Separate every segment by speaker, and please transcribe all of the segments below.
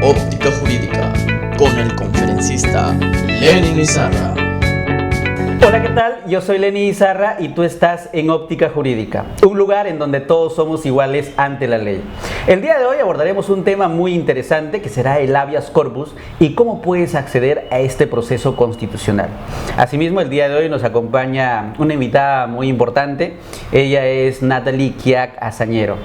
Speaker 1: Óptica Jurídica con el conferencista Lenin Izarra.
Speaker 2: Hola, ¿qué tal? Yo soy Lenin Izarra y tú estás en Óptica Jurídica, un lugar en donde todos somos iguales ante la ley. El día de hoy abordaremos un tema muy interesante que será el habeas corpus y cómo puedes acceder a este proceso constitucional. Asimismo, el día de hoy nos acompaña una invitada muy importante. Ella es Natalie Quiac Azañero.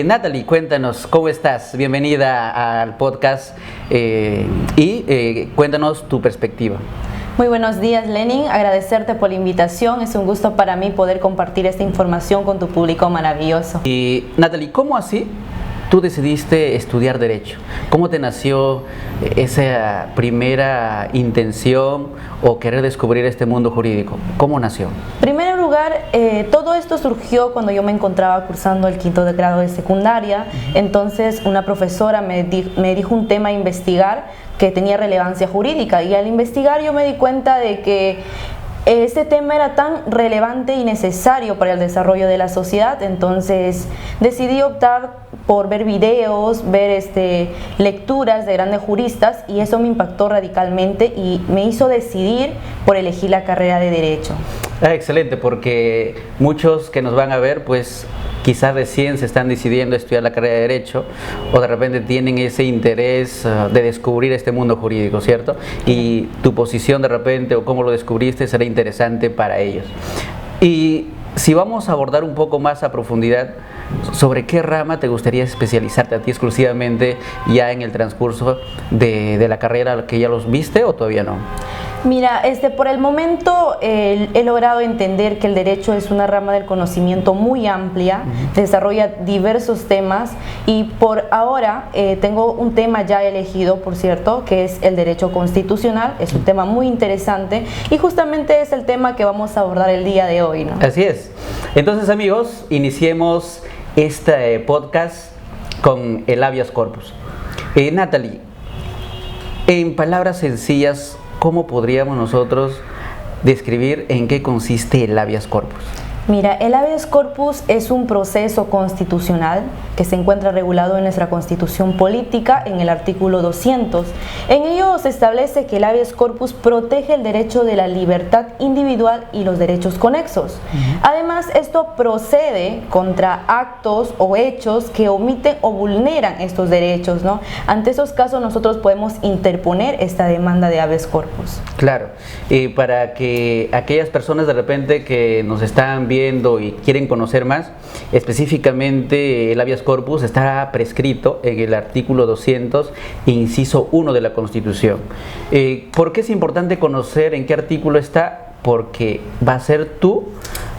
Speaker 2: Natalie, cuéntanos, ¿cómo estás? Bienvenida al podcast y cuéntanos tu perspectiva.
Speaker 3: Muy buenos días, Lenin. Agradecerte por la invitación. Es un gusto para mí poder compartir esta información con tu público maravilloso.
Speaker 2: Y Natalie, ¿cómo así tú decidiste estudiar Derecho? ¿Cómo te nació esa primera intención o querer descubrir este mundo jurídico? ¿Cómo nació?
Speaker 3: En primer lugar, todo esto surgió cuando yo me encontraba cursando el 5º grado de secundaria. Entonces, una profesora me dijo un tema a investigar que tenía relevancia jurídica, y al investigar yo me di cuenta de que este tema era tan relevante y necesario para el desarrollo de la sociedad. Entonces decidí optar por ver videos, ver lecturas de grandes juristas, y eso me impactó radicalmente y me hizo decidir por elegir la carrera de Derecho.
Speaker 2: Excelente, porque muchos que nos van a ver pues quizás recién se están decidiendo a estudiar la carrera de Derecho, o de repente tienen ese interés de descubrir este mundo jurídico, ¿cierto? Y tu posición de repente o cómo lo descubriste será interesante para ellos. Y si vamos a abordar un poco más a profundidad, ¿sobre qué rama te gustaría especializarte a ti exclusivamente ya en el transcurso de la carrera que ya los viste o todavía no?
Speaker 3: Mira, por el momento he logrado entender que el derecho es una rama del conocimiento muy amplia, desarrolla diversos temas, y por ahora tengo un tema ya elegido, por cierto, que es el derecho constitucional. Es un tema muy interesante y justamente es el tema que vamos a abordar el día de hoy, ¿no?
Speaker 2: Así es. Entonces, amigos, iniciemos este podcast con el habeas corpus. Natalie, en palabras sencillas, ¿cómo podríamos nosotros describir en qué consiste el habeas corpus?
Speaker 3: Mira, el habeas corpus es un proceso constitucional que se encuentra regulado en nuestra Constitución Política en el artículo 200. En ello se establece que el habeas corpus protege el derecho de la libertad individual y los derechos conexos. Además, esto procede contra actos o hechos que omiten o vulneran estos derechos, ¿no? Ante esos casos nosotros podemos interponer esta demanda de habeas corpus.
Speaker 2: Claro, para que aquellas personas de repente que nos están viendo y quieren conocer más, específicamente el habeas corpus está prescrito en el artículo 200, inciso 1 de la Constitución. ¿Por qué es importante conocer en qué artículo está? Porque va a ser tu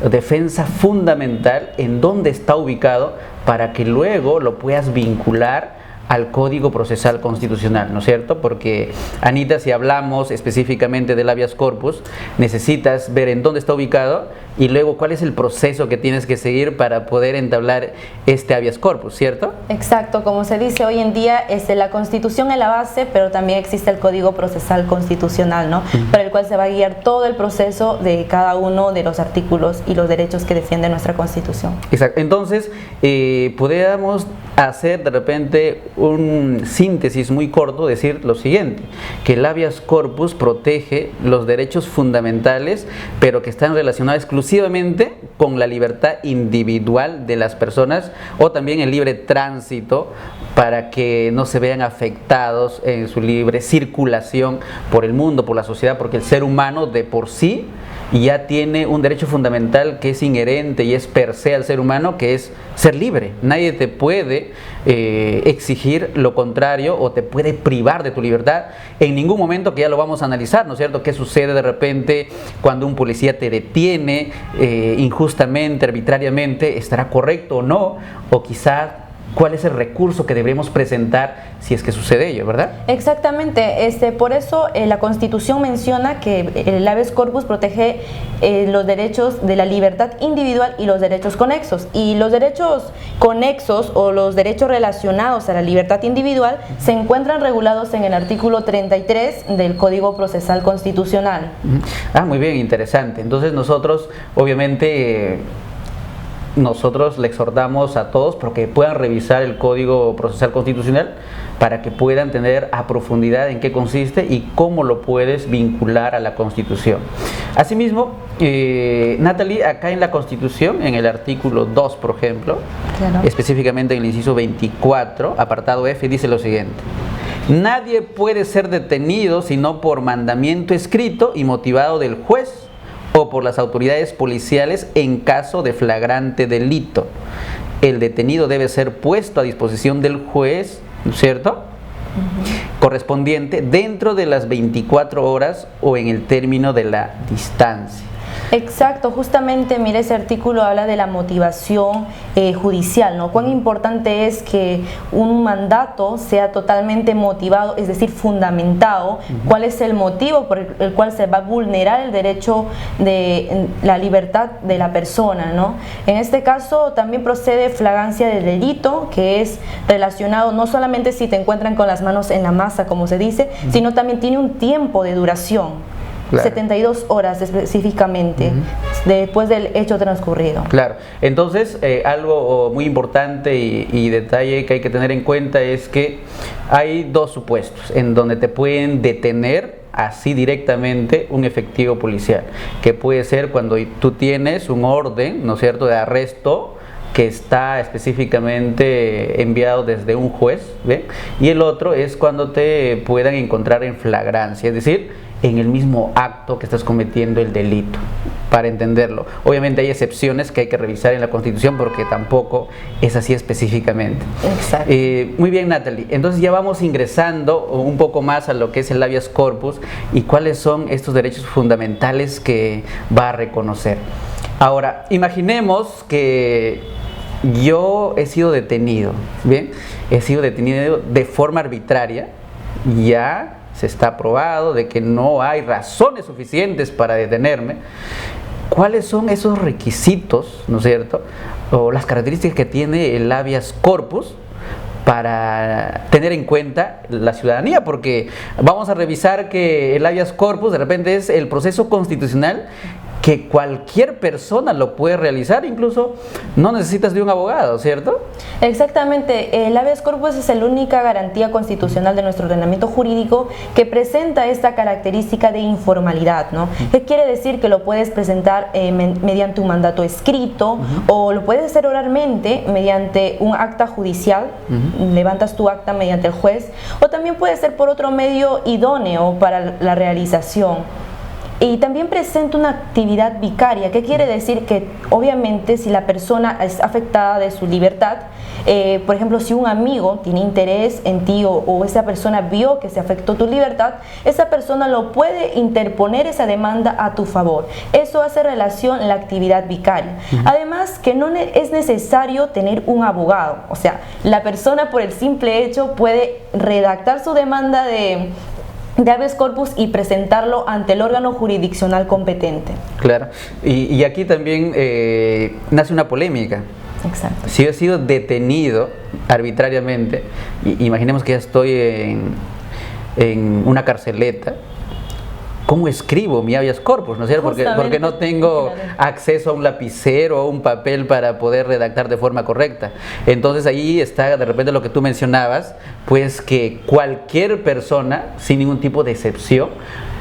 Speaker 2: defensa fundamental en dónde está ubicado, para que luego lo puedas vincular al Código Procesal Constitucional, ¿no es cierto? Porque, Anita, si hablamos específicamente del habeas corpus, necesitas ver en dónde está ubicado y luego cuál es el proceso que tienes que seguir para poder entablar este habeas corpus, ¿cierto?
Speaker 3: Exacto, como se dice hoy en día, la Constitución es la base, pero también existe el Código Procesal Constitucional, ¿no? Para el cual se va a guiar todo el proceso de cada uno de los artículos y los derechos que defiende nuestra Constitución.
Speaker 2: Exacto. Entonces, podríamos hacer de repente un síntesis muy corto, decir lo siguiente: que el habeas corpus protege los derechos fundamentales, pero que están relacionados exclusivamente con la libertad individual de las personas, o también el libre tránsito, para que no se vean afectados en su libre circulación por el mundo, por la sociedad, porque el ser humano de por sí ya tiene un derecho fundamental que es inherente y es per se al ser humano, que es ser libre. Nadie te puede exigir lo contrario o te puede privar de tu libertad en ningún momento, que ya lo vamos a analizar, ¿no es cierto? ¿Qué sucede de repente cuando un policía te detiene injustamente, arbitrariamente? ¿Estará correcto o no? O quizá cuál es el recurso que deberíamos presentar si es que sucede ello, ¿verdad?
Speaker 3: Exactamente, por eso la Constitución menciona que el habeas corpus protege los derechos de la libertad individual y los derechos conexos. Y los derechos conexos o los derechos relacionados a la libertad individual se encuentran regulados en el artículo 33 del Código Procesal Constitucional.
Speaker 2: Muy bien, interesante. Entonces nosotros obviamente nosotros le exhortamos a todos porque puedan revisar el Código Procesal Constitucional para que puedan tener a profundidad en qué consiste y cómo lo puedes vincular a la Constitución. Asimismo, Natalie, acá en la Constitución, en el artículo 2, por ejemplo,
Speaker 3: Claro.
Speaker 2: específicamente en el inciso 24, apartado F, dice lo siguiente: nadie puede ser detenido sino por mandamiento escrito y motivado del juez o por las autoridades policiales en caso de flagrante delito. El detenido debe ser puesto a disposición del juez, ¿no es cierto?, correspondiente dentro de las 24 horas o en el término de la distancia.
Speaker 3: Exacto, justamente, mire, ese artículo habla de la motivación judicial, ¿no? Cuán importante es que un mandato sea totalmente motivado, es decir, fundamentado. ¿Cuál es el motivo por el cual se va a vulnerar el derecho de la libertad de la persona, ¿no? En este caso también procede flagrancia de delito, que es relacionado no solamente si te encuentran con las manos en la masa, como se dice, sino también tiene un tiempo de duración. Claro. 72 horas específicamente, después del hecho transcurrido.
Speaker 2: Claro, entonces algo muy importante y detalle que hay que tener en cuenta es que hay dos supuestos en donde te pueden detener así directamente un efectivo policial, que puede ser cuando tú tienes un orden, ¿no es cierto?, de arresto que está específicamente enviado desde un juez, ¿ve? Y el otro es cuando te puedan encontrar en flagrancia, es decir, en el mismo acto que estás cometiendo el delito, para entenderlo. Obviamente hay excepciones que hay que revisar en la Constitución porque tampoco es así específicamente.
Speaker 3: Exacto.
Speaker 2: Muy bien, Natalie, entonces ya vamos ingresando un poco más a lo que es el habeas corpus y cuáles son estos derechos fundamentales que va a reconocer. Ahora, imaginemos que yo he sido detenido, ¿bien? He sido detenido de forma arbitraria, ya se está probado de que no hay razones suficientes para detenerme. ¿Cuáles son esos requisitos, ¿no es cierto?, o las características que tiene el habeas corpus para tener en cuenta la ciudadanía? Porque vamos a revisar que el habeas corpus de repente es el proceso constitucional que cualquier persona lo puede realizar, incluso no necesitas de un abogado, ¿cierto?
Speaker 3: Exactamente, el habeas corpus es la única garantía constitucional de nuestro ordenamiento jurídico que presenta esta característica de informalidad, ¿no? ¿Qué quiere decir? Que lo puedes presentar mediante un mandato escrito o lo puedes hacer oralmente mediante un acta judicial, levantas tu acta mediante el juez, o también puede ser por otro medio idóneo para la realización. Y también presenta una actividad vicaria. ¿Qué quiere decir? Que obviamente si la persona es afectada de su libertad, por ejemplo, si un amigo tiene interés en ti o esa persona vio que se afectó tu libertad, esa persona lo puede interponer esa demanda a tu favor. Eso hace relación a la actividad vicaria. Además, que no es necesario tener un abogado. O sea, la persona por el simple hecho puede redactar su demanda de habeas corpus y presentarlo ante el órgano jurisdiccional competente.
Speaker 2: Claro, y aquí también nace una polémica.
Speaker 3: Exacto.
Speaker 2: Si yo he sido detenido arbitrariamente, imaginemos que ya estoy en una carceleta, ¿cómo escribo mi habeas corpus? ¿No es cierto? Porque no tengo acceso a un lapicero o un papel para poder redactar de forma correcta. Entonces ahí está de repente lo que tú mencionabas, pues que cualquier persona, sin ningún tipo de excepción,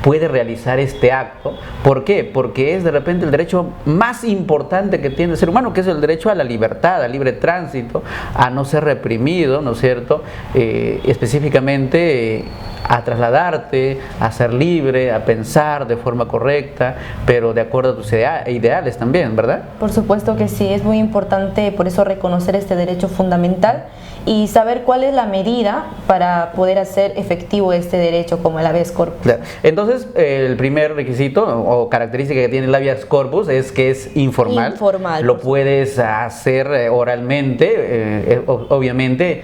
Speaker 2: puede realizar este acto. ¿Por qué? Porque es de repente el derecho más importante que tiene el ser humano, que es el derecho a la libertad, al libre tránsito, a no ser reprimido, ¿no es cierto? Específicamente a trasladarte, a ser libre, a pensar de forma correcta, pero de acuerdo a tus ideales también, ¿verdad?
Speaker 3: Por supuesto que sí, es muy importante por eso reconocer este derecho fundamental y saber cuál es la medida para poder hacer efectivo este derecho como el habeas corpus.
Speaker 2: Claro. Entonces, el primer requisito o característica que tiene el habeas corpus es que es informal. Lo puedes hacer oralmente, obviamente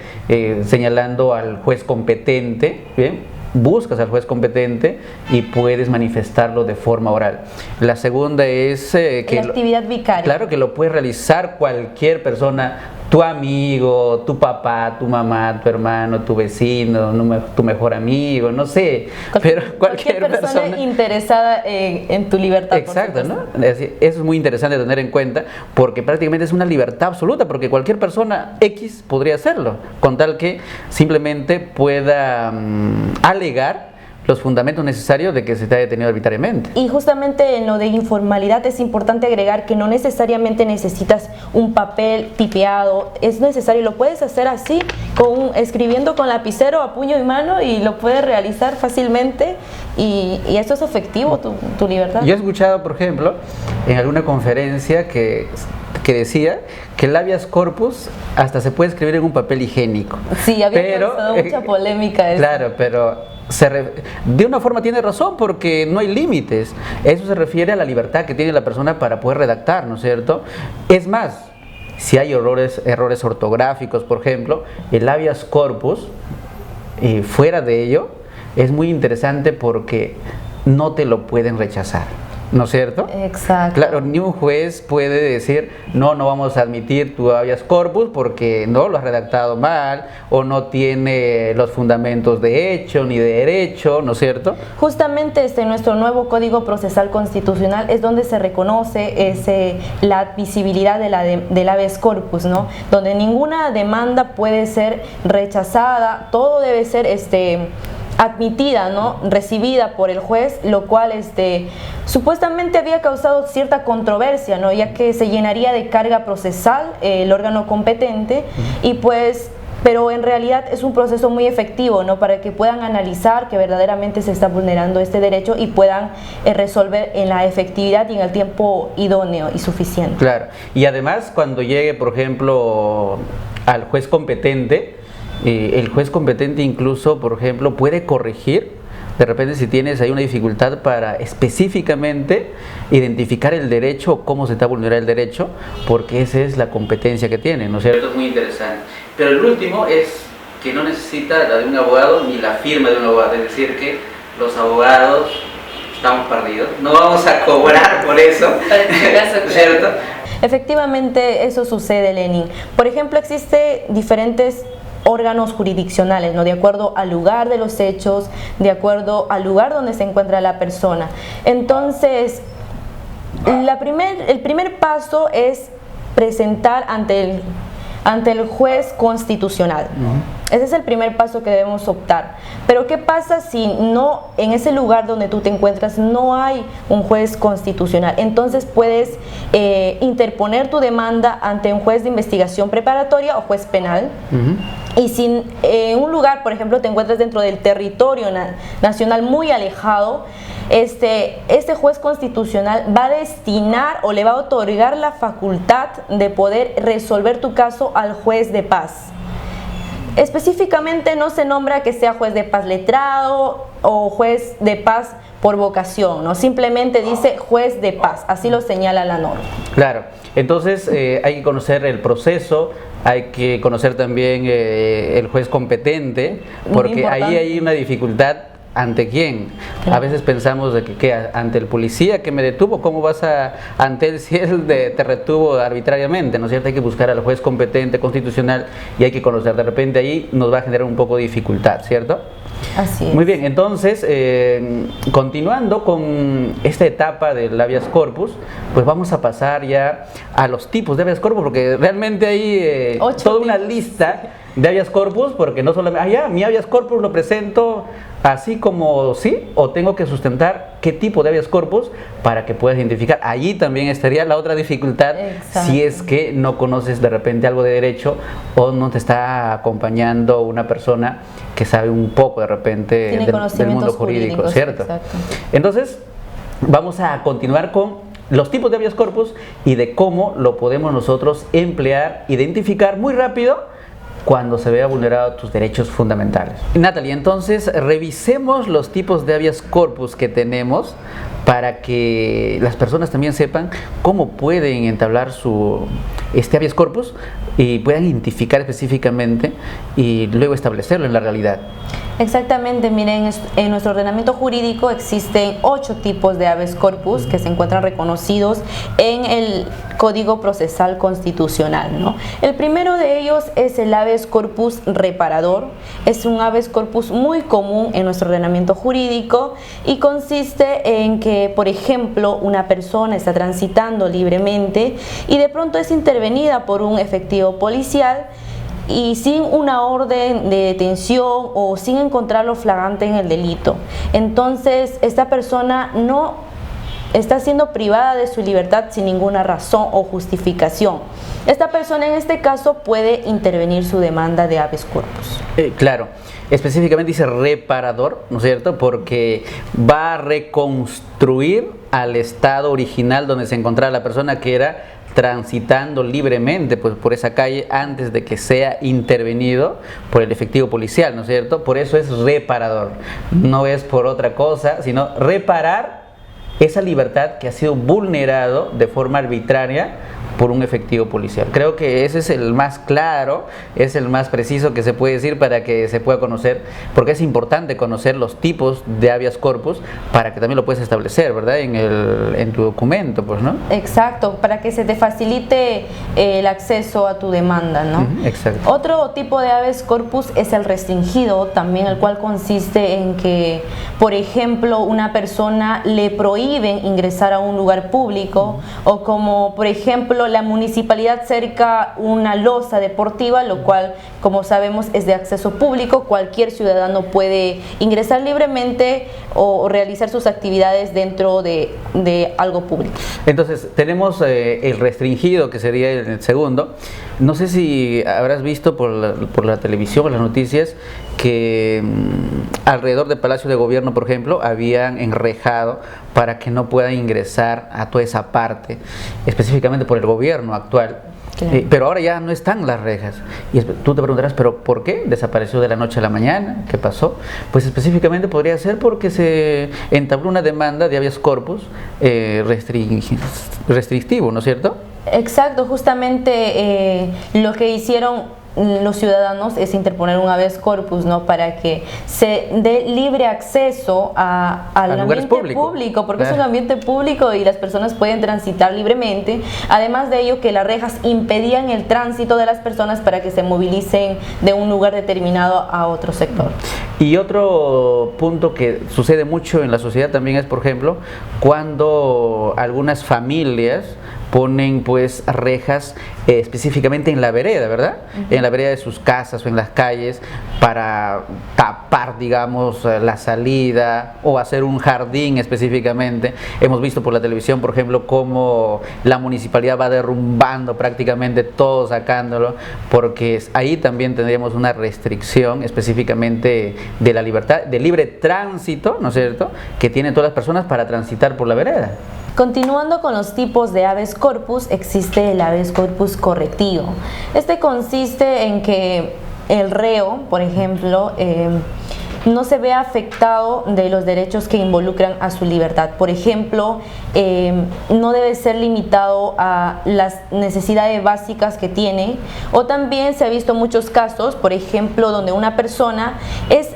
Speaker 2: señalando al juez competente, ¿bien? Buscas al juez competente y puedes manifestarlo de forma oral. La segunda es que
Speaker 3: la actividad vicaria.
Speaker 2: Claro, que lo puede realizar cualquier persona tu amigo, tu papá, tu mamá, tu hermano, tu vecino, tu mejor amigo, no sé, pero cualquier persona
Speaker 3: interesada en tu libertad.
Speaker 2: Exacto, ¿no? Eso es muy interesante tener en cuenta porque prácticamente es una libertad absoluta, porque cualquier persona X podría hacerlo, con tal que simplemente pueda alegar los fundamentos necesarios de que se te ha detenido arbitrariamente.
Speaker 3: Y justamente en lo de informalidad es importante agregar que no necesariamente necesitas un papel tipeado, es necesario, lo puedes hacer así, escribiendo con lapicero a puño y mano, y lo puedes realizar fácilmente, y esto es efectivo, tu libertad.
Speaker 2: Yo he escuchado, por ejemplo, en alguna conferencia que decía que el habeas corpus hasta se puede escribir en un papel higiénico.
Speaker 3: Sí, había causado mucha polémica eso.
Speaker 2: Claro, pero de una forma tiene razón, porque no hay límites. Eso se refiere a la libertad que tiene la persona para poder redactar, ¿no es cierto? Es más, si hay errores ortográficos, por ejemplo, el habeas corpus, fuera de ello, es muy interesante porque no te lo pueden rechazar, ¿no es cierto?
Speaker 3: Exacto.
Speaker 2: Claro, ni un juez puede decir, no vamos a admitir tu habeas corpus porque no lo has redactado mal, o no tiene los fundamentos de hecho ni de derecho, ¿no es cierto?
Speaker 3: Justamente nuestro nuevo Código Procesal Constitucional es donde se reconoce la admisibilidad del habeas corpus, ¿no? Donde ninguna demanda puede ser rechazada, todo debe ser admitida, ¿no? Recibida por el juez, lo cual supuestamente había causado cierta controversia, ¿no? Ya que se llenaría de carga procesal el órgano competente, y pues, pero en realidad es un proceso muy efectivo, ¿no? Para que puedan analizar que verdaderamente se está vulnerando este derecho y puedan resolver en la efectividad y en el tiempo idóneo y suficiente.
Speaker 2: Claro, y además cuando llegue, por ejemplo, al juez competente, el juez competente incluso, por ejemplo, puede corregir de repente si tienes ahí una dificultad para específicamente identificar el derecho o cómo se está vulnerando el derecho, porque esa es la competencia que tiene, ¿no es cierto? Es muy interesante. Pero el último es que no necesita la de un abogado ni la firma de un abogado, es decir, que los abogados estamos perdidos, no vamos a cobrar por eso, ¿cierto?
Speaker 3: Efectivamente, eso sucede, Lenin. Por ejemplo, existen diferentes órganos jurisdiccionales, ¿no? De acuerdo al lugar de los hechos, de acuerdo al lugar donde se encuentra la persona. Entonces, el primer paso es presentar ante el juez constitucional. Ese es el primer paso que debemos optar. Pero ¿qué pasa si en ese lugar donde tú te encuentras no hay un juez constitucional? Entonces puedes interponer tu demanda ante un juez de investigación preparatoria o juez penal. Y si en un lugar, por ejemplo, te encuentras dentro del territorio nacional muy alejado, este juez constitucional va a destinar o le va a otorgar la facultad de poder resolver tu caso al juez de paz. Específicamente no se nombra que sea juez de paz letrado o juez de paz por vocación, ¿no? Simplemente dice juez de paz, así lo señala la norma.
Speaker 2: Claro, entonces hay que conocer el proceso, hay que conocer también el juez competente, porque ahí hay una dificultad. ¿Ante quién? A veces pensamos de que ante el policía que me detuvo, ¿cómo vas ante él si él te retuvo arbitrariamente? ¿No es cierto? Hay que buscar al juez competente constitucional y hay que conocer. De repente ahí nos va a generar un poco de dificultad, ¿cierto?
Speaker 3: Así es.
Speaker 2: Muy bien, entonces, continuando con esta etapa del habeas corpus, pues vamos a pasar ya a los tipos de habeas corpus, porque realmente hay toda una lista de habeas corpus, porque no solamente, mi habeas corpus lo presento así como sí, o tengo que sustentar qué tipo de habeas corpus para que puedas identificar. Allí también estaría la otra dificultad. Exacto. Si es que no conoces de repente algo de derecho o no te está acompañando una persona que sabe un poco de repente del mundo jurídico, ¿cierto?
Speaker 3: Exacto.
Speaker 2: Entonces, vamos a continuar con los tipos de habeas corpus y de cómo lo podemos nosotros emplear, identificar muy rápido cuando se vea vulnerado tus derechos fundamentales. Natalie, entonces revisemos los tipos de habeas corpus que tenemos para que las personas también sepan cómo pueden entablar este habeas corpus y puedan identificar específicamente y luego establecerlo en la realidad.
Speaker 3: Exactamente, miren, en nuestro ordenamiento jurídico existen 8 tipos de habeas corpus que se encuentran reconocidos en el Código Procesal Constitucional, ¿no? El primero de ellos es el habeas corpus reparador. Es un habeas corpus muy común en nuestro ordenamiento jurídico y consiste en que, por ejemplo, una persona está transitando libremente y de pronto es intervenida por un efectivo policial y sin una orden de detención o sin encontrarlo flagrante en el delito. Entonces, esta persona no está siendo privada de su libertad sin ninguna razón o justificación. Esta persona en este caso puede intervenir su demanda de habeas corpus.
Speaker 2: Claro, específicamente dice reparador, ¿no es cierto? Porque va a reconstruir al estado original donde se encontraba la persona que era transitando libremente pues, por esa calle antes de que sea intervenido por el efectivo policial, ¿no es cierto? Por eso es reparador, no es por otra cosa, sino reparar esa libertad que ha sido vulnerado de forma arbitraria por un efectivo policial. Creo que ese es el más claro, es el más preciso que se puede decir para que se pueda conocer, porque es importante conocer los tipos de habeas corpus para que también lo puedas establecer, ¿verdad? En tu documento, pues, ¿no?
Speaker 3: Exacto, para que se te facilite el acceso a tu demanda, ¿no?
Speaker 2: Exacto.
Speaker 3: Otro tipo de habeas corpus es el restringido, también el cual consiste en que, por ejemplo, una persona le prohíben ingresar a un lugar público o como, por ejemplo, la municipalidad cerca una losa deportiva, lo cual, como sabemos, es de acceso público. Cualquier ciudadano puede ingresar libremente o realizar sus actividades dentro de algo público.
Speaker 2: Entonces, tenemos el restringido, que sería el segundo. No sé si habrás visto por la televisión o las noticias que alrededor del Palacio de Gobierno, por ejemplo, habían enrejado para que no puedan ingresar a toda esa parte, específicamente por el gobierno actual.
Speaker 3: Claro.
Speaker 2: Pero ahora ya no están las rejas. Y tú te preguntarás, ¿pero por qué? ¿Desapareció de la noche a la mañana? ¿Qué pasó? Pues específicamente podría ser porque se entabló una demanda de habeas corpus restrictivo, ¿no es cierto?
Speaker 3: Exacto, justamente lo que hicieron los ciudadanos es interponer un habeas corpus, ¿no? Para que se dé libre acceso al ambiente público, porque es un ambiente público y las personas pueden transitar libremente. Además de ello, que las rejas impedían el tránsito de las personas para que se movilicen de un lugar determinado a otro sector.
Speaker 2: Y otro punto que sucede mucho en la sociedad también es, por ejemplo, cuando algunas familias ponen pues rejas específicamente en la vereda, ¿verdad? En la vereda de sus casas o en las calles para tapar, digamos, la salida o hacer un jardín específicamente. Hemos visto por la televisión, por ejemplo, cómo la municipalidad va derrumbando prácticamente todo, sacándolo, porque ahí también tendríamos una restricción específicamente de la libertad, de libre tránsito, ¿no es cierto?, que tienen todas las personas para transitar por la vereda.
Speaker 3: Continuando con los tipos de habeas corpus, existe el habeas corpus correctivo. Este consiste en que el reo, por ejemplo, no se ve afectado de los derechos que involucran a su libertad. Por ejemplo, no debe ser limitado a las necesidades básicas que tiene, o también se ha visto muchos casos, por ejemplo, donde una persona es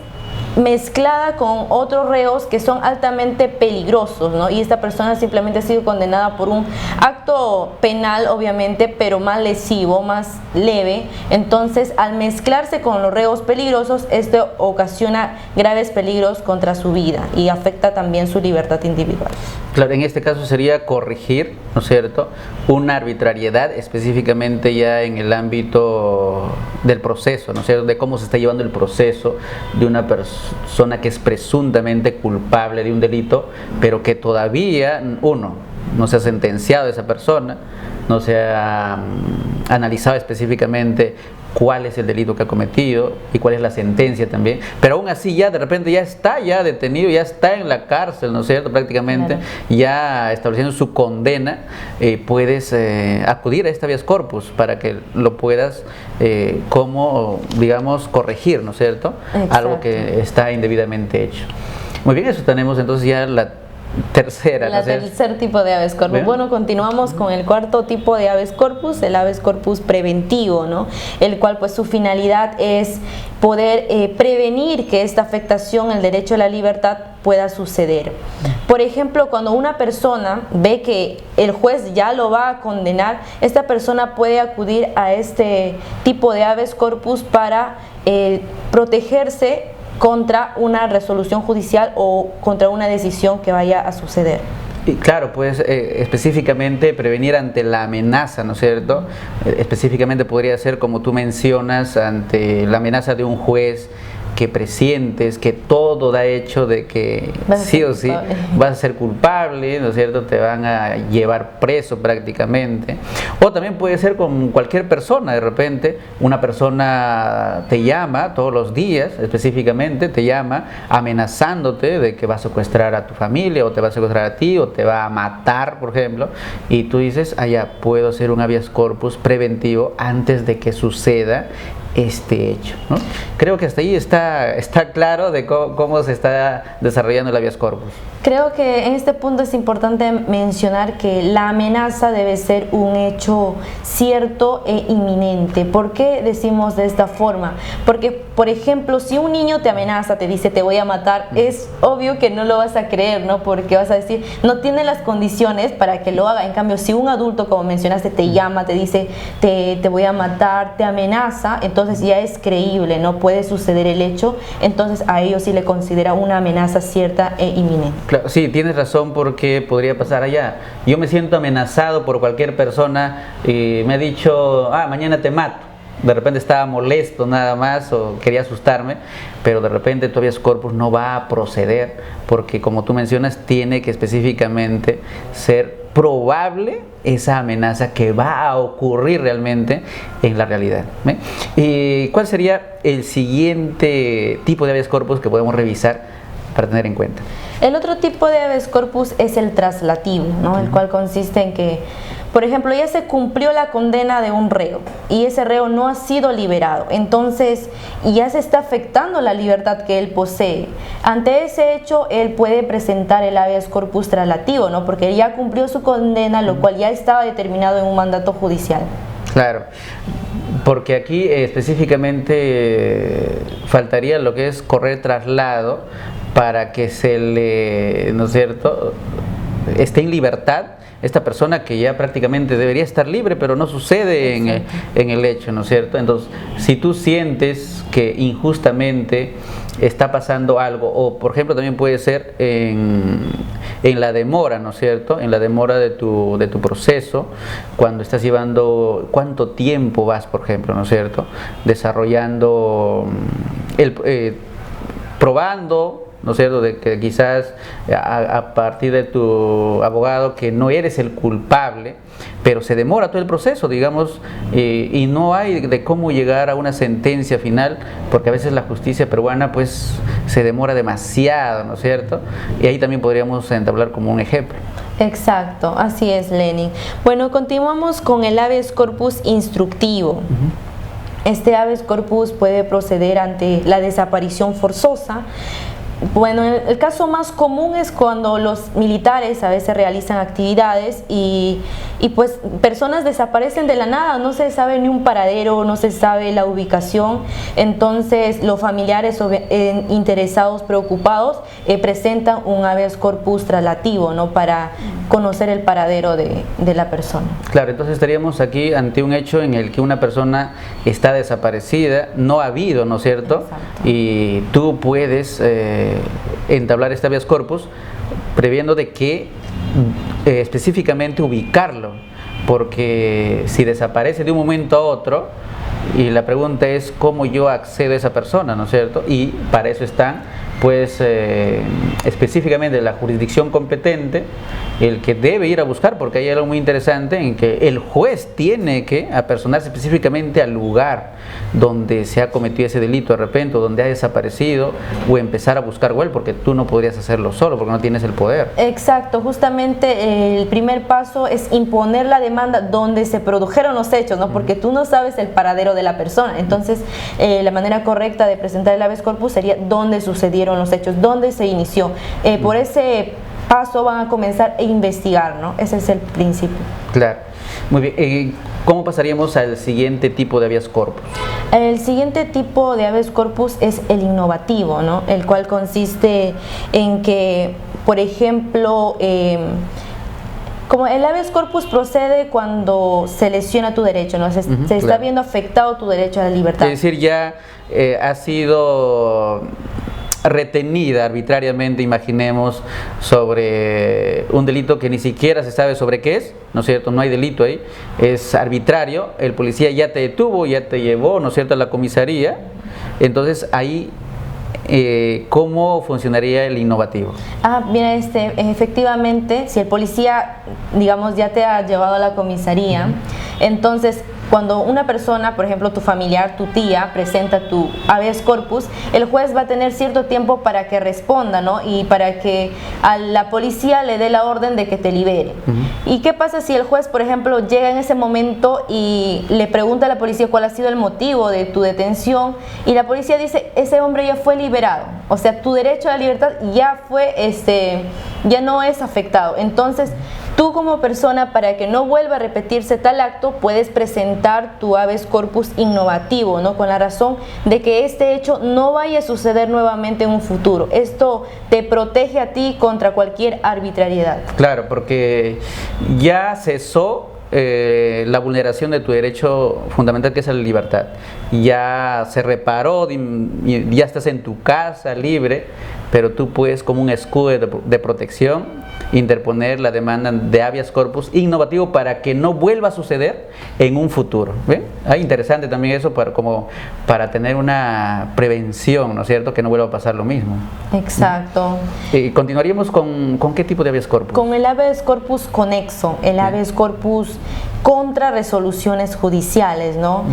Speaker 3: mezclada con otros reos que son altamente peligrosos, ¿no? Y esta persona simplemente ha sido condenada por un acto penal, obviamente, pero más lesivo, más leve. Entonces, al mezclarse con los reos peligrosos, esto ocasiona graves peligros contra su vida y afecta también su libertad individual.
Speaker 2: Claro, en este caso sería corregir, ¿no es cierto?, una arbitrariedad específicamente ya en el ámbito del proceso, ¿no es cierto?, de cómo se está llevando el proceso de una persona que es presuntamente culpable de un delito, pero que todavía, no se ha sentenciado a esa persona, no se ha analizado específicamente cuál es el delito que ha cometido y cuál es la sentencia también, pero aún así ya de repente ya está detenido, ya está en la cárcel, ¿no es cierto?, prácticamente, claro, ya estableciendo su condena, puedes acudir a este habeas corpus para que lo puedas como, digamos, corregir, ¿no es cierto?, exacto, algo que está indebidamente hecho. Muy bien, eso tenemos entonces ya tercera.
Speaker 3: La
Speaker 2: ¿no?
Speaker 3: tercer tipo de habeas corpus.
Speaker 2: Bien.
Speaker 3: Bueno, continuamos con el cuarto tipo de habeas corpus, el habeas corpus preventivo, ¿no? El cual pues su finalidad es poder prevenir que esta afectación al derecho a la libertad pueda suceder. Por ejemplo, cuando una persona ve que el juez ya lo va a condenar, esta persona puede acudir a este tipo de habeas corpus para protegerse contra una resolución judicial o contra una decisión que vaya a suceder.
Speaker 2: Y claro, pues específicamente prevenir ante la amenaza, ¿no es cierto? Específicamente podría ser, como tú mencionas, ante la amenaza de un juez que presientes que todo da hecho de que sí o sí vas a ser culpable, ¿no es cierto? Te van a llevar preso prácticamente. O también puede ser con cualquier persona, de repente una persona te llama todos los días, específicamente te llama amenazándote de que va a secuestrar a tu familia o te va a secuestrar a ti o te va a matar, por ejemplo, y tú dices, ya puedo hacer un habeas corpus preventivo antes de que suceda este hecho, ¿no? Creo que hasta ahí está claro de cómo se está desarrollando el habeas corpus.
Speaker 3: Creo que en este punto es importante mencionar que la amenaza debe ser un hecho cierto e inminente. ¿Por qué decimos de esta forma? Porque, por ejemplo, si un niño te amenaza, te dice te voy a matar, es obvio que no lo vas a creer, ¿no? Porque vas a decir, no tiene las condiciones para que lo haga. En cambio, si un adulto, como mencionaste, te llama, te dice te voy a matar, te amenaza, entonces ya es creíble, no puede suceder el hecho, entonces a ellos sí le considera una amenaza cierta e inminente.
Speaker 2: Claro, sí, tienes razón, porque podría pasar allá. Yo me siento amenazado por cualquier persona y me ha dicho, mañana te mato. De repente estaba molesto nada más o quería asustarme, pero de repente tu habeas corpus no va a proceder porque, como tú mencionas, tiene que específicamente ser probable esa amenaza que va a ocurrir realmente en la realidad. ¿Y cuál sería el siguiente tipo de habeas corpus que podemos revisar para tener en cuenta?
Speaker 3: El otro tipo de habeas corpus es el traslativo, ¿no? El cual consiste en que, por ejemplo, ya se cumplió la condena de un reo y ese reo no ha sido liberado, entonces ya se está afectando la libertad que él posee. Ante ese hecho, él puede presentar el habeas corpus traslativo, ¿no? Porque ya cumplió su condena, lo cual ya estaba determinado en un mandato judicial.
Speaker 2: Claro, porque aquí específicamente faltaría lo que es correr traslado para que se le, ¿no es cierto?, esté en libertad esta persona que ya prácticamente debería estar libre, pero no sucede en el hecho, ¿no es cierto? Entonces, si tú sientes que injustamente está pasando algo, o por ejemplo también puede ser en la demora, ¿no es cierto? En la demora de tu proceso, cuando estás llevando, ¿cuánto tiempo vas, por ejemplo, ¿no es cierto?, desarrollando, probando, ¿no es cierto?, de que quizás a partir de tu abogado que no eres el culpable, pero se demora todo el proceso, digamos, y no hay de cómo llegar a una sentencia final, porque a veces la justicia peruana pues se demora demasiado, ¿no es cierto? Y ahí también podríamos entablar como un ejemplo.
Speaker 3: Exacto, así es, Lenin. Bueno, continuamos con el habeas corpus instructivo. Este habeas corpus puede proceder ante la desaparición forzosa. Bueno, el caso más común es cuando los militares a veces realizan actividades y pues personas desaparecen de la nada, no se sabe ni un paradero, no se sabe la ubicación, entonces los familiares interesados, preocupados, presentan un habeas corpus traslativo, ¿no?, para conocer el paradero de la persona. Claro,
Speaker 2: entonces estaríamos aquí ante un hecho en el que una persona está desaparecida, no ha habido, ¿no es cierto?
Speaker 3: Exacto.
Speaker 2: Y tú puedes entablar este habeas corpus previendo de que específicamente ubicarlo, porque si desaparece de un momento a otro, y la pregunta es cómo yo accedo a esa persona, ¿no es cierto? Y para eso están pues específicamente la jurisdicción competente, el que debe ir a buscar, porque hay algo muy interesante en que el juez tiene que apersonarse específicamente al lugar donde se ha cometido ese delito de repente, o donde ha desaparecido, o empezar a buscar a él, porque tú no podrías hacerlo solo, porque no tienes el poder.
Speaker 3: Exacto, justamente el primer paso es imponer la demanda donde se produjeron los hechos, ¿no? Porque tú no sabes el paradero de la persona, entonces la manera correcta de presentar el habeas corpus sería donde sucedieron los hechos, donde se inició. Por paso van a comenzar a investigar, ¿no? Ese es el principio.
Speaker 2: Claro. Muy bien. ¿Cómo pasaríamos al siguiente tipo de habeas corpus?
Speaker 3: El siguiente tipo de habeas corpus es el innovativo, ¿no? El cual consiste en que, por ejemplo, como el habeas corpus procede cuando se lesiona tu derecho, ¿no? Se está viendo afectado tu derecho a la libertad.
Speaker 2: Es decir, ya ha sido retenida arbitrariamente, imaginemos, sobre un delito que ni siquiera se sabe sobre qué es, ¿no es cierto? No hay delito ahí, es arbitrario, el policía ya te detuvo, ya te llevó, ¿no es cierto?, a la comisaría. Entonces ahí, ¿cómo funcionaría el innovativo?
Speaker 3: Mira, efectivamente, si el policía, digamos, ya te ha llevado a la comisaría, entonces cuando una persona, por ejemplo tu familiar, tu tía, presenta tu habeas corpus, el juez va a tener cierto tiempo para que responda, ¿no? Y para que a la policía le dé la orden de que te libere. ¿Y qué pasa si el juez, por ejemplo, llega en ese momento y le pregunta a la policía cuál ha sido el motivo de tu detención y la policía dice, ese hombre ya fue liberado, o sea, tu derecho a la libertad ya fue, ya no es afectado? Entonces, tú como persona, para que no vuelva a repetirse tal acto, puedes presentar tu habeas corpus innovativo, ¿no? Con la razón de que este hecho no vaya a suceder nuevamente en un futuro. Esto te protege a ti contra cualquier arbitrariedad.
Speaker 2: Claro, porque ya cesó la vulneración de tu derecho fundamental, que es la libertad. Ya se reparó, ya estás en tu casa libre, pero tú puedes, como un escudo de protección, interponer la demanda de habeas corpus innovativo para que no vuelva a suceder en un futuro. ¿Ven? Interesante también eso para tener una prevención, ¿no es cierto?, que no vuelva a pasar lo mismo.
Speaker 3: Exacto.
Speaker 2: ¿Continuaríamos con qué tipo de habeas corpus?
Speaker 3: Con el habeas corpus conexo, el habeas corpus contra resoluciones judiciales, ¿no?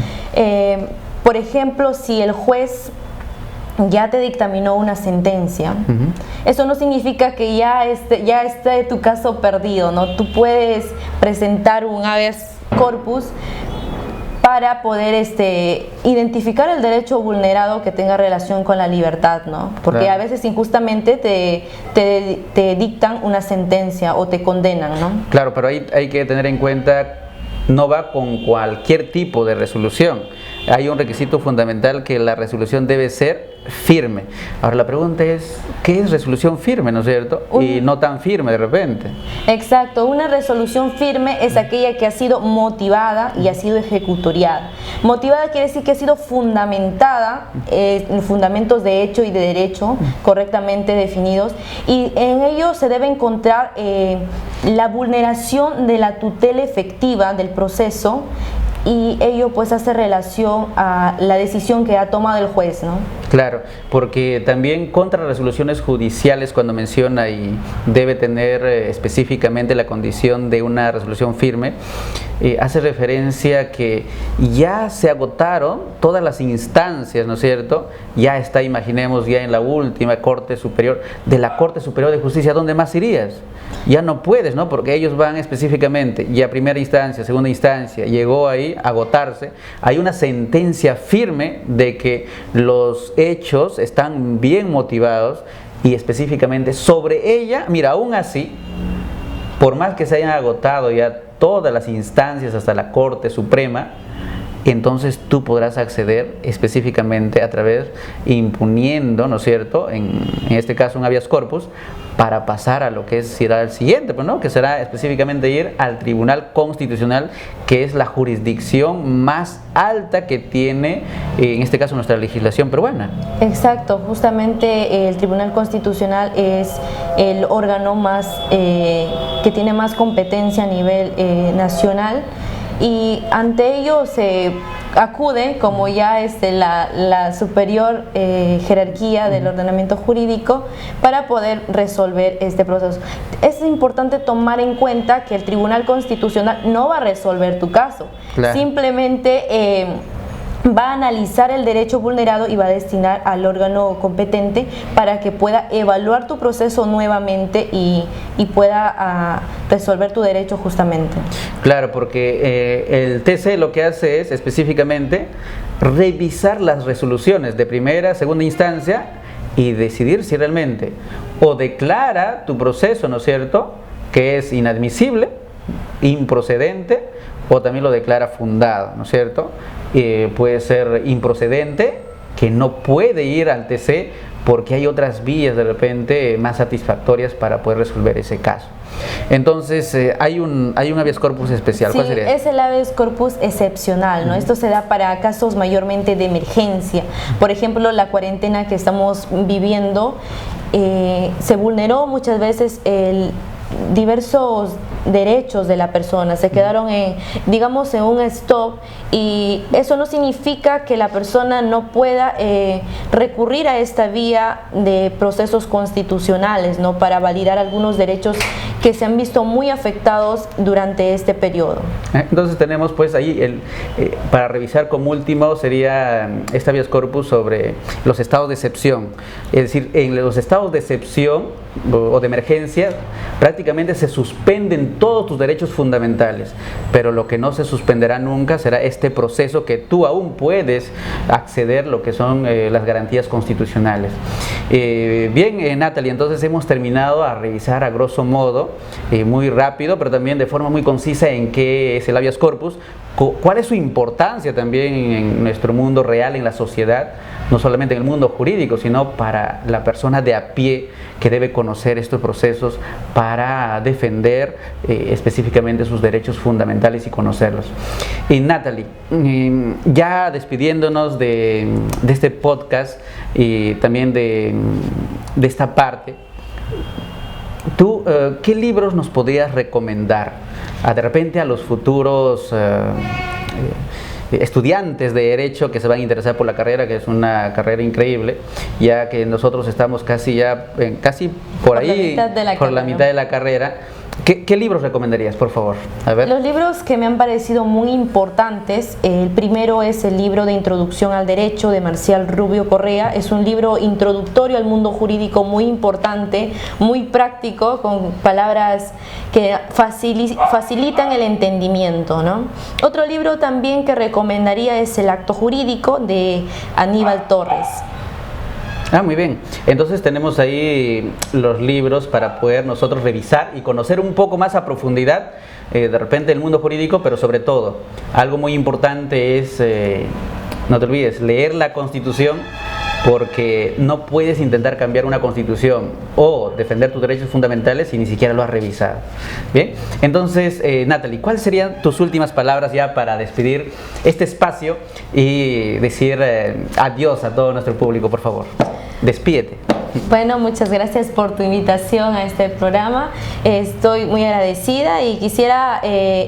Speaker 3: Por ejemplo, si el juez ya te dictaminó una sentencia, eso no significa que ya esté tu caso perdido, ¿no? Tú puedes presentar un habeas corpus para poder identificar el derecho vulnerado que tenga relación con la libertad, ¿no? Porque claro, a veces injustamente te dictan una sentencia o te condenan, ¿no?
Speaker 2: Claro, pero ahí hay que tener en cuenta, no va con cualquier tipo de resolución. Hay un requisito fundamental, que la resolución debe ser firme. Ahora la pregunta es, ¿qué es resolución firme, no es cierto? Y no tan firme de repente. Exacto,
Speaker 3: una resolución firme es aquella que ha sido motivada y ha sido ejecutoriada. Motivada quiere decir que ha sido fundamentada en fundamentos de hecho y de derecho correctamente definidos, y en ello se debe encontrar la vulneración de la tutela efectiva del proceso, y ello pues hace relación a la decisión que ha tomado el juez, ¿no?
Speaker 2: Claro, porque también contra resoluciones judiciales, cuando menciona y debe tener específicamente la condición de una resolución firme, hace referencia a que ya se agotaron todas las instancias, ¿no es cierto? Ya está, imaginemos, ya en la última Corte Superior, de la Corte Superior de Justicia, ¿dónde más irías? Ya no puedes, ¿no? Porque ellos van específicamente, ya primera instancia, segunda instancia, llegó ahí a agotarse, hay una sentencia firme de que los hechos están bien motivados, y específicamente sobre ella, mira, aún así, por más que se hayan agotado ya todas las instancias hasta la Corte Suprema, entonces tú podrás acceder específicamente a través, imponiendo, ¿no es cierto?, en este caso un habeas corpus, para pasar a lo que será el siguiente, pues, ¿no?, que será específicamente ir al Tribunal Constitucional, que es la jurisdicción más alta que tiene, en este caso, nuestra legislación peruana.
Speaker 3: Exacto, justamente el Tribunal Constitucional es el órgano que tiene más competencia a nivel nacional, y ante ello se acude como ya la superior jerarquía del ordenamiento jurídico para poder resolver este proceso. Es importante tomar en cuenta que el Tribunal Constitucional no va a resolver tu caso, claro, simplemente va a analizar el derecho vulnerado y va a destinar al órgano competente para que pueda evaluar tu proceso nuevamente y pueda resolver tu derecho justamente.
Speaker 2: Claro, porque el TC lo que hace es específicamente revisar las resoluciones de primera, segunda instancia y decidir si realmente o declara tu proceso, ¿no es cierto?, que es inadmisible, improcedente, o también lo declara fundado, ¿no es cierto? Puede ser improcedente, que no puede ir al TC porque hay otras vías de repente más satisfactorias para poder resolver ese caso. Entonces hay un habeas corpus especial.
Speaker 3: Sí,
Speaker 2: ¿cuál sería?
Speaker 3: Es el habeas corpus excepcional, ¿no? Esto se da para casos mayormente de emergencia. Por ejemplo, la cuarentena que estamos viviendo, se vulneró muchas veces diversos derechos de la persona, se quedaron digamos en un stop, y eso no significa que la persona no pueda recurrir a esta vía de procesos constitucionales, ¿no?, para validar algunos derechos que se han visto muy afectados durante este periodo.
Speaker 2: Entonces tenemos pues ahí para revisar como último sería este habeas corpus sobre los estados de excepción. Es decir, en los estados de excepción o de emergencia prácticamente se suspenden todos tus derechos fundamentales, pero lo que no se suspenderá nunca será este proceso que tú aún puedes acceder lo que son las garantías constitucionales. Bien, Natalie, entonces hemos terminado a revisar a grosso modo, muy rápido, pero también de forma muy concisa en qué es el habeas corpus, cuál es su importancia también en nuestro mundo real, en la sociedad, no solamente en el mundo jurídico, sino para la persona de a pie que debe conocer estos procesos para defender específicamente sus derechos fundamentales y conocerlos. Y Natalie, ya despidiéndonos de este podcast y también de esta parte, ¿tú qué libros nos podrías recomendar de repente a los futuros estudiantes de Derecho que se van a interesar por la carrera, que es una carrera increíble, ya que nosotros estamos casi por ahí, por la mitad de la carrera? ¿Qué libros recomendarías, por favor? A ver.
Speaker 3: Los libros que me han parecido muy importantes, el primero es el libro de Introducción al Derecho de Marcial Rubio Correa. Es un libro introductorio al mundo jurídico muy importante, muy práctico, con palabras que facilitan el entendimiento, ¿no? Otro libro también que recomendaría es El Acto Jurídico de Aníbal Torres.
Speaker 2: Muy bien. Entonces tenemos ahí los libros para poder nosotros revisar y conocer un poco más a profundidad de repente el mundo jurídico, pero sobre todo, algo muy importante es, no te olvides, leer la Constitución, porque no puedes intentar cambiar una Constitución o defender tus derechos fundamentales si ni siquiera lo has revisado. Bien, entonces Natalie, ¿cuáles serían tus últimas palabras ya para despedir este espacio y decir adiós a todo nuestro público, por favor? Despídete.
Speaker 3: Bueno, muchas gracias por tu invitación a este programa. Estoy muy agradecida y quisiera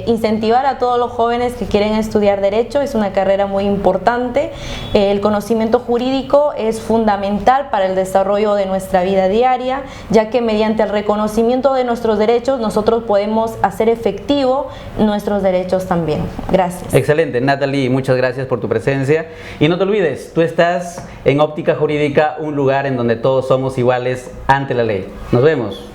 Speaker 3: incentivar a todos los jóvenes que quieren estudiar Derecho. Es una carrera muy importante. El conocimiento jurídico es fundamental para el desarrollo de nuestra vida diaria, ya que mediante el reconocimiento de nuestros derechos nosotros podemos hacer efectivo nuestros derechos también. Gracias.
Speaker 2: Excelente, Natalie, muchas gracias por tu presencia. Y no te olvides, tú estás en Óptica Jurídica, un lugar en donde todos somos iguales ante la ley. Nos vemos.